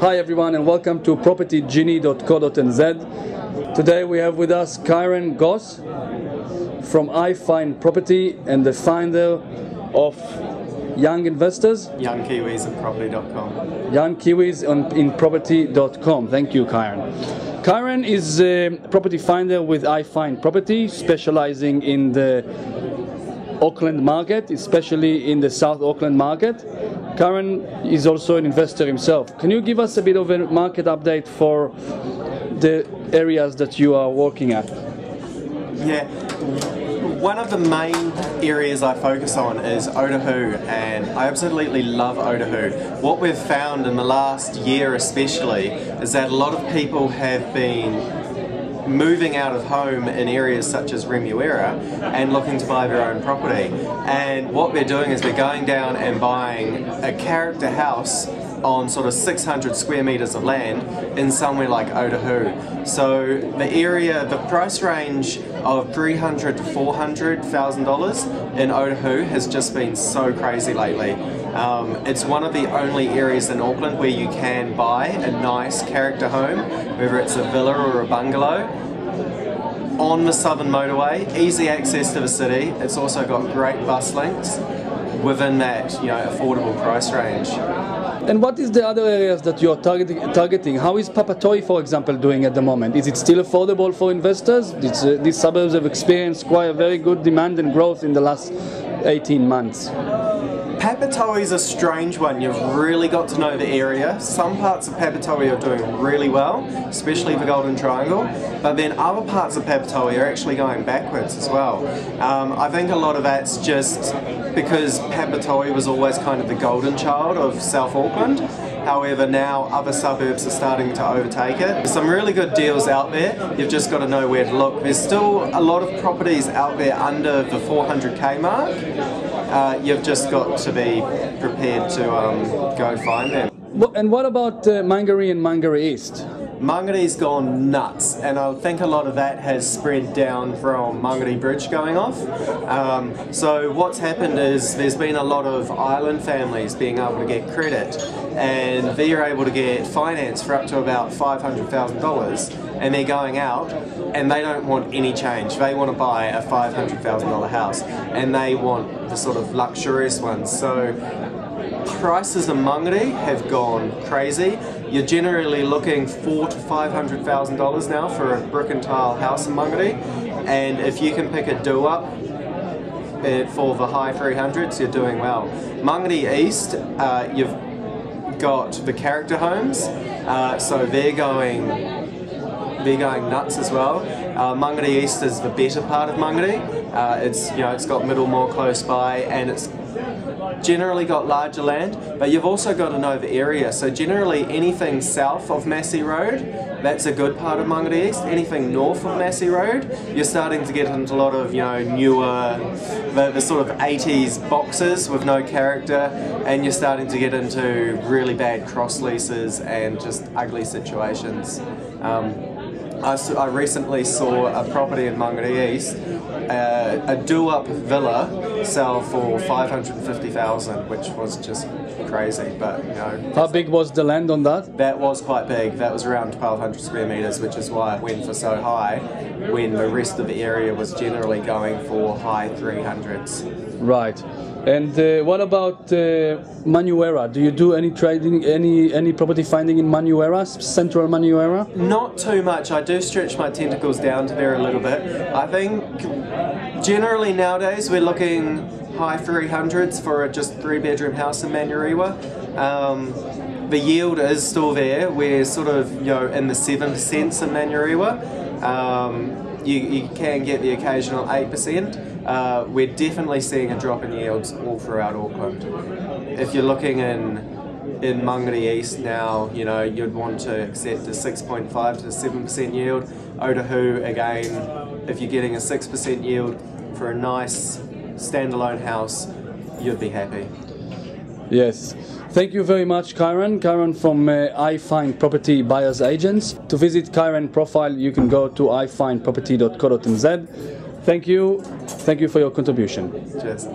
Hi everyone and welcome to propertygenie.co.nz. Today we have with us Kyron Gosse from iFindProperty and the founder of Young Investors. Young Kiwis in property.com. Young Kiwis in property.com. Thank you, Kyron. Kyron is a property finder with iFindProperty, specializing in the Auckland market, especially in the South Auckland market. Kyron is also an investor himself. Can you give us a bit of a market update for the areas that you are working at? Yeah, one of the main areas I focus on is Otahuhu, and I absolutely love Otahuhu. What we've found in the last year especially is that a lot of people have been moving out of home in areas such as Manurewa and looking to buy their own property. And what we're doing is we're going down and buying a character house on sort of 600 square meters of land in somewhere like Otahuhu. So the area, the price range of $300,000 to $400,000 in Otahuhu has just been so crazy lately. It's one of the only areas in Auckland where you can buy a nice character home, whether it's a villa or a bungalow, on the southern motorway, easy access to the city. It's also got great bus links within that, affordable price range. And what is the other areas that you are targeting? How is Papatoetoe, for example, doing at the moment? Is it still affordable for investors? These suburbs have experienced quite a very good demand and growth in the last 18 months. Papatoetoe is a strange one. You've really got to know the area. Some parts of Papatoetoe are doing really well, especially the Golden Triangle, but then other parts of Papatoetoe are actually going backwards as well. I think a lot of that's just because Papatoetoe was always kind of the golden child of South Auckland. However, now other suburbs are starting to overtake it. There's some really good deals out there. You've just got to know where to look. There's still a lot of properties out there under the 400k mark. You've just got to be prepared to go find them. And what about Mangere and Mangere East? Mangere's gone nuts, and I think a lot of that has spread down from Mangere Bridge going off. So what's happened is there's been a lot of island families being able to get credit, and they're able to get finance for up to about $500,000, and they're going out and they don't want any change. They want to buy a $500,000 house, and they want the sort of luxurious ones. So prices in Mangere have gone crazy. You're generally looking $400,000 to $500,000 now for a brick and tile house in Mangere, and if you can pick a do-up for the high 300s, you're doing well. Mangere East, you've got the character homes, so they're going nuts as well. Mangere East is the better part of Mangere. It's got Middlemore close by, and it's generally got larger land, but you've also got to know the area. So generally anything south of Massey Road, that's a good part of Mangere East. Anything north of Massey Road, you're starting to get into a lot of newer, the sort of 80s boxes with no character, and you're starting to get into really bad cross leases and just ugly situations. I recently saw a property in Mangere East, a do-up villa, sell for $550,000, which was just crazy. But how big was the land on that? That was quite big. That was around 1,200 square meters, which is why it went for so high, when the rest of the area was generally going for high 300s. Right. And what about Manurewa? Do you do any trading, any property finding in Manurewa, central Manurewa? Not too much. I do stretch my tentacles down to there a little bit. I think generally nowadays we're looking high 300s for a just 3-bedroom house in Manurewa. The yield is still there. We're sort of in the 7% in Manurewa. You can get the occasional 8%. We're definitely seeing a drop in yields all throughout Auckland. If you're looking in Mangere East now, you'd want to accept a 6.5 to 7% yield. Otahuhu, again, if you're getting a 6% yield for a nice standalone house, you'd be happy. Yes. Thank you very much, Kyron. Kyron from iFindProperty Buyers Agents. To visit Kyron profile, you can go to iFindProperty.co.nz. Thank you for your contribution. Cheers.